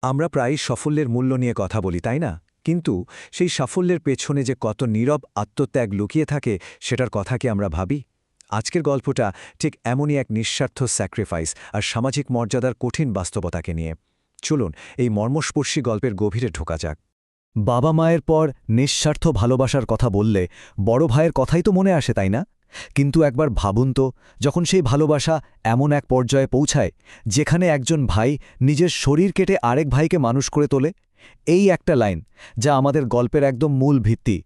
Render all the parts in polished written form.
আমরা প্রায়ই সাফল্যের মূল্য নিয়ে কথা বলি তাই না? কিন্তু সেই সাফল্যের পেছনে যে কত নীরব আত্মত্যাগ লুকিয়ে থাকে সেটার কথা কি আমরা ভাবি? আজকের গল্পটা ঠিক এমনই এক নিঃস্বার্থ স্যাক্রিফাইস আর সামাজিক মর্যাদার কঠিন বাস্তবতাকে নিয়ে। চলুন এই মর্মস্পর্শী গল্পের গভীরে ঢোকা যাক। বাবা মায়ের পর নিঃস্বার্থ ভালোবাসার কথা বললে বড় ভাইয়ের কথাই তো মনে আসে তাই না? কিন্তু একবার ভাবুন তো, যখন সেই ভালোবাসা এমন এক পর্যায়ে পৌঁছায় যেখানে একজন ভাই নিজের শরীর কেটে আরেক ভাইকে মানুষ করে তোলে। এই একটা লাইন যা আমাদের গল্পের একদম মূল ভিত্তি,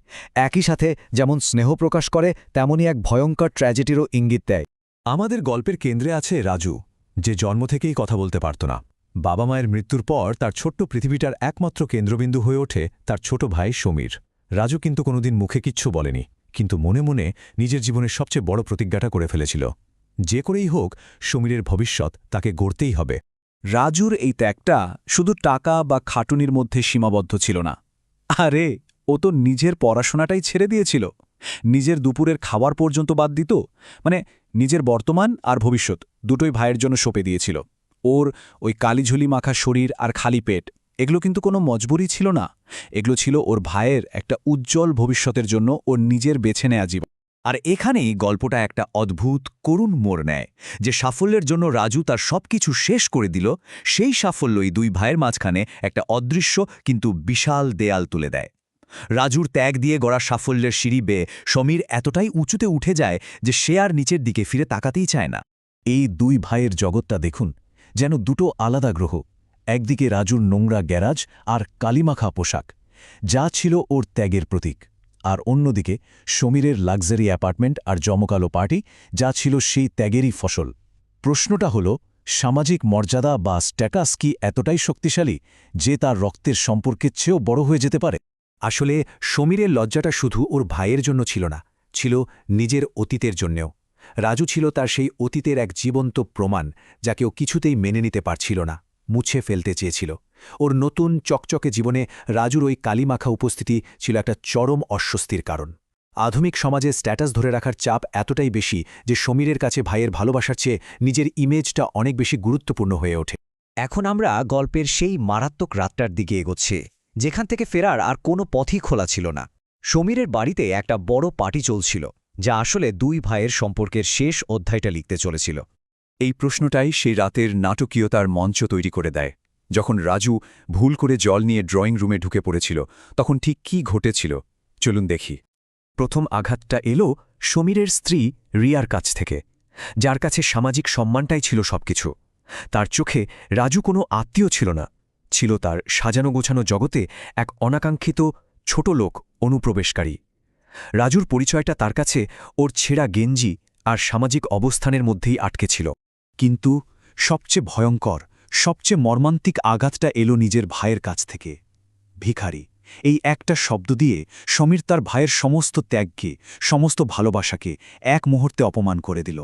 একই সাথে যেমন স্নেহ প্রকাশ করে তেমনই এক ভয়ঙ্কর ট্র্যাজেডিরও ইঙ্গিত দেয়। আমাদের গল্পের কেন্দ্রে আছে রাজু, যে জন্ম থেকেই কথা বলতে পারত না। বাবা মায়ের মৃত্যুর পর তার ছোট্ট পৃথিবীটার একমাত্র কেন্দ্রবিন্দু হয়ে ওঠে তার ছোট ভাই সমীর। রাজু কিন্তু কোনোদিন মুখে কিচ্ছু বলেনি, কিন্তু মনে মনে নিজের জীবনের সবচেয়ে বড় প্রতিজ্ঞাটা করে ফেলেছিল। যে করেই হোক সমীরের ভবিষ্যৎ তাকে গড়তেই হবে। রাজুর এই ত্যাগটা শুধু টাকা বা খাটুনির মধ্যে সীমাবদ্ধ ছিল না। আরে, ও তো নিজের পড়াশোনাটাই ছেড়ে দিয়েছিল, নিজের দুপুরের খাবার পর্যন্ত বাদ দিত। মানে নিজের বর্তমান আর ভবিষ্যৎ দুটোই ভাইয়ের জন্য সঁপে দিয়েছিল। ওর ওই কালিঝুলি মাখা শরীর আর খালি পেট, এগুলো কিন্তু কোনো মজবুরি ছিল না। এগুলো ছিল ওর ভাইয়ের একটা উজ্জ্বল ভবিষ্যতের জন্য ওর নিজের বেছে নেয়া জীবন। আর এখানেই গল্পটা একটা অদ্ভুত করুণ মোড় নেয়, যে সাফল্যের জন্য রাজু তার সবকিছু শেষ করে দিল, সেই সাফল্যই দুই ভাইয়ের মাঝখানে একটা অদৃশ্য কিন্তু বিশাল দেয়াল তুলে দেয়। রাজুর ত্যাগ দিয়ে গড়া সাফল্যের সিঁড়ি বেয়ে সমীর এতটাই উঁচুতে উঠে যায় যে সে আর নিচের দিকে ফিরে তাকাতেই চায় না। এই দুই ভাইয়ের জগৎটা দেখুন, যেন দুটো আলাদা গ্রহ। একদিকে রাজুর নোংরা গ্যারাজ আর কালিমাখা পোশাক, যা ছিল ওর ত্যাগের প্রতীক, আর অন্যদিকে সমীরের লাক্সারি অ্যাপার্টমেন্ট আর জমকালো পার্টি, যা ছিল সেই ত্যাগেরই ফসল। প্রশ্নটা হল, সামাজিক মর্যাদা বা স্ট্যাটাস কি এতটাই শক্তিশালী যে তার রক্তের সম্পর্কের চেয়েও বড় হয়ে যেতে পারে? আসলে সমীরের লজ্জাটা শুধু ওর ভাইয়ের জন্য ছিল না, ছিল নিজের অতীতের জন্যেও। রাজু ছিল তার সেই অতীতের এক জীবন্ত প্রমাণ, যাকে ও কিছুতেই মেনে নিতে পারছিল না, মুছে ফেলতে চেয়েছিল। ওর নতুন চকচকে জীবনে রাজুর ওই কালিমাখা উপস্থিতি ছিল একটা চরম অস্বস্তির কারণ। আধুনিক সমাজে স্ট্যাটাস ধরে রাখার চাপ এতটাই বেশি যে সমীরের কাছে ভাইয়ের ভালোবাসার চেয়ে নিজের ইমেজটা অনেক বেশি গুরুত্বপূর্ণ হয়ে ওঠে। এখন আমরা গল্পের সেই মারাত্মক রাতটার দিকে এগোচ্ছে, যেখান থেকে ফেরার আর কোনো পথই খোলা ছিল না। সমীরের বাড়িতে একটা বড় পার্টি চলছিল, যা আসলে দুই ভাইয়ের সম্পর্কের শেষ অধ্যায়টা লিখতে চলেছিল। এই প্রশ্নটাই সেই রাতের নাটকীয়তার মঞ্চ তৈরি করে দেয়। যখন রাজু ভুল করে জল নিয়ে ড্রয়িং রুমে ঢুকে পড়েছিল, তখন ঠিক কী ঘটেছিল চলুন দেখি। প্রথম আঘাতটা এলো সমীরের স্ত্রী রিয়ার কাছ থেকে, যার কাছে সামাজিক সম্মানটাই ছিল সবকিছু। তার চোখে রাজু কোনো আত্মীয় ছিল না, ছিল তার সাজানো গোছানো জগতে এক অনাকাঙ্ক্ষিত ছোট লোক, অনুপ্রবেশকারী। রাজুর পরিচয়টা তার কাছে ওর ছেঁড়া গেঞ্জি আর সামাজিক অবস্থানের মধ্যেই আটকে ছিল। কিন্তু সবচেয়ে ভয়ঙ্কর, সবচেয়ে মর্মান্তিক আঘাতটা এলো নিজের ভাইয়ের কাছ থেকে। ভিখারি, এই একটা শব্দ দিয়ে সমীর তার ভাইয়ের সমস্ত ত্যাগকে, সমস্ত ভালোবাসাকে এক মুহূর্তে অপমান করে দিল।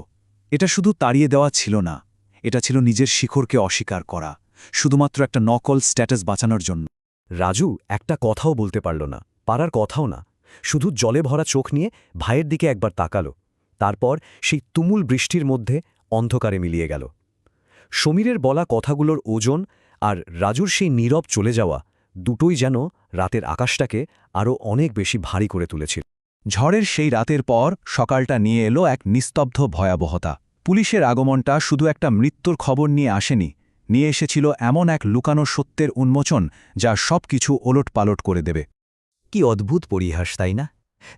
এটা শুধু তাড়িয়ে দেওয়া ছিল না, এটা ছিল নিজের শিখরকে অস্বীকার করা, শুধুমাত্র একটা নকল স্ট্যাটাস বাঁচানোর জন্য। রাজু একটা কথাও বলতে পারল না, পারার কথাও না। শুধু জলে ভরা চোখ নিয়ে ভাইয়ের দিকে একবার তাকালো, তারপর সেই তুমুল বৃষ্টির মধ্যে অন্ধকারে মিলিয়ে গেল। সমীরের বলা কথাগুলোর ওজন আর রাজুর সেই নীরব চলে যাওয়া, দুটোই যেন রাতের আকাশটাকে আরও অনেক বেশি ভারী করে তুলেছিল। ঝড়ের সেই রাতের পর সকালটা নিয়ে এলো এক নিস্তব্ধ ভয়াবহতা। পুলিশের আগমনটা শুধু একটা মৃত্যুর খবর নিয়ে আসেনি, নিয়ে এসেছিল এমন এক লুকানো সত্যের উন্মোচন যা সব কিছু ওলটপালট করে দেবে। কি অদ্ভুত পরিহাস, তাই না?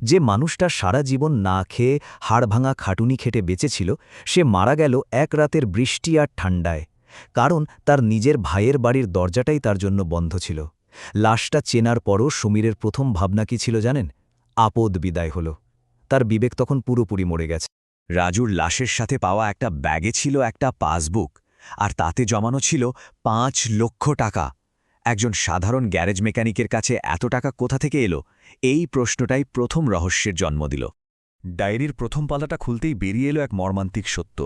যে মানুষটা সারা জীবন না খেয়ে হাড়ভাঙা খাটুনি খেটে বেঁচেছিল, সে মারা গেল এক রাতের বৃষ্টি আর ঠান্ডায়, কারণ তার নিজের ভাইয়ের বাড়ির দরজাটাই তার জন্য বন্ধ ছিল। লাশটা চেনার পরও সমীরের প্রথম ভাবনা কি ছিল জানেন? আপদ বিদায় হল। তার বিবেক তখন পুরোপুরি মরে গেছে। রাজুর লাশের সাথে পাওয়া একটা ব্যাগে ছিল একটা পাসবুক, আর তাতে জমানো ছিল ৫ লক্ষ টাকা। একজন সাধারণ গ্যারেজ মেকানিকের কাছে এত টাকা কোথা থেকে এলো? এই প্রশ্নটাই প্রথম রহস্যের জন্ম দিল। ডায়েরির প্রথম পাতাটা খুলতেই বেরিয়ে এলো এক মর্মান্তিক সত্য।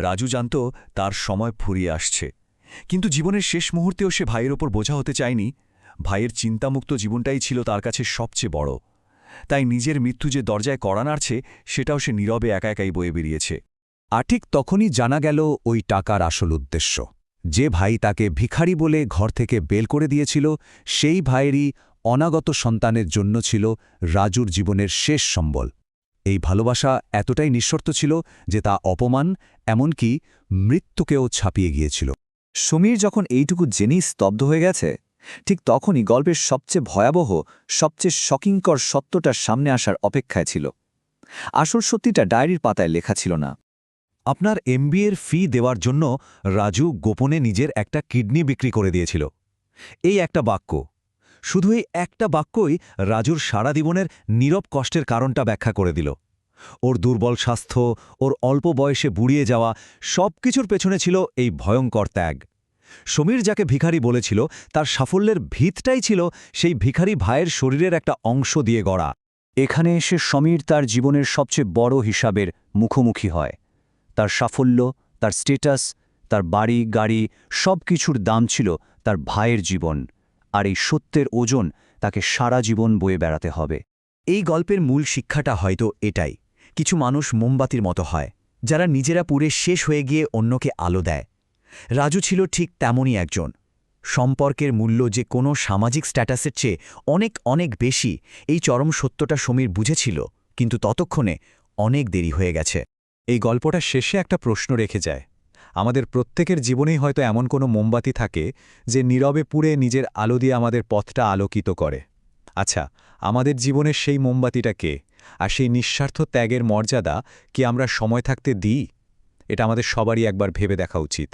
রাজু জানত তার সময় ফুরিয়ে আসছে, কিন্তু জীবনের শেষ মুহূর্তেও সে ভাইয়ের ওপর বোঝা হতে চায়নি। ভাইয়ের চিন্তামুক্ত জীবনটাই ছিল তার কাছে সবচেয়ে বড়। তাই নিজের মৃত্যু যে দরজায় কড়া নাড়ছে, সেটাও সে নীরবে একা একাই বয়ে বেরিয়েছে। আর ঠিক তখনই জানা গেল ওই টাকার আসল উদ্দেশ্য। যে ভাই তাকে ভিখারি বলে ঘর থেকে বেল করে দিয়েছিল সেই ভাইয়েরই অনাগত সন্তানের জন্য ছিল রাজুর জীবনের শেষ সম্বল। এই ভালোবাসা এতটাই নিঃশর্ত ছিল যে তা অপমান এমনকি মৃত্যুকেও ছাপিয়ে গিয়েছিল। সমীর যখন এইটুকু জেনেই স্তব্ধ হয়ে গেছে, ঠিক তখনই গল্পের সবচেয়ে ভয়াবহ, সবচেয়ে শকিংকর সত্যটার সামনে আসার অপেক্ষায় ছিল। আসল সত্যিটা ডায়েরির পাতায় লেখা ছিল না। আপনার এমবিএর ফি দেওয়ার জন্য রাজু গোপনে নিজের একটা কিডনি বিক্রি করে দিয়েছিল। এই একটা বাক্য, শুধু এই একটা বাক্যই রাজুর সারা জীবনের নীরব কষ্টের কারণটা ব্যাখ্যা করে দিল। ওর দুর্বল স্বাস্থ্য, ওর অল্প বয়সে বুড়িয়ে যাওয়া, সব কিছুর পেছনে ছিল এই ভয়ঙ্কর ত্যাগ। সমীর যাকে ভিখারি বলেছিল, তার সাফল্যের ভিতটাই ছিল সেই ভিখারি ভাইয়ের শরীরের একটা অংশ দিয়ে গড়া। এখানে এসে সমীর তার জীবনের সবচেয়ে বড় হিসাবের মুখোমুখি হয়। তার সাফল্য, তার স্টেটাস, তার বাড়ি গাড়ি সব কিছুর দাম ছিল তার ভাইয়ের জীবন, আর এই সত্যের ওজন তাকে সারা জীবন বয়ে বেড়াতে হবে। এই গল্পের মূল শিক্ষাটা হয়তো এটাই, কিছু মানুষ মোমবাতির মতো হয়, যারা নিজেরা পুড়ে শেষ হয়ে গিয়ে অন্যকে আলো দেয়। রাজু ছিল ঠিক তেমনই একজন। সম্পর্কের মূল্য যে কোনো সামাজিক স্ট্যাটাসের চেয়ে অনেক অনেক বেশি, এই চরম সত্যটা সমীর বুঝেছিল, কিন্তু ততক্ষণে অনেক দেরি হয়ে গেছে। এই গল্পটা শেষে একটা প্রশ্ন রেখে যায়। আমাদের প্রত্যেকের জীবনেই হয়তো এমন কোনো মোমবাতি থাকে যে নীরবে পুড়ে নিজের আলো দিয়ে আমাদের পথটা আলোকিত করে। আচ্ছা, আমাদের জীবনের সেই মোমবাতিটা কে? আর সেই নিঃস্বার্থ ত্যাগের মর্যাদা কি আমরা সময় থাকতে দিই? এটা আমাদের সবারই একবার ভেবে দেখা উচিত।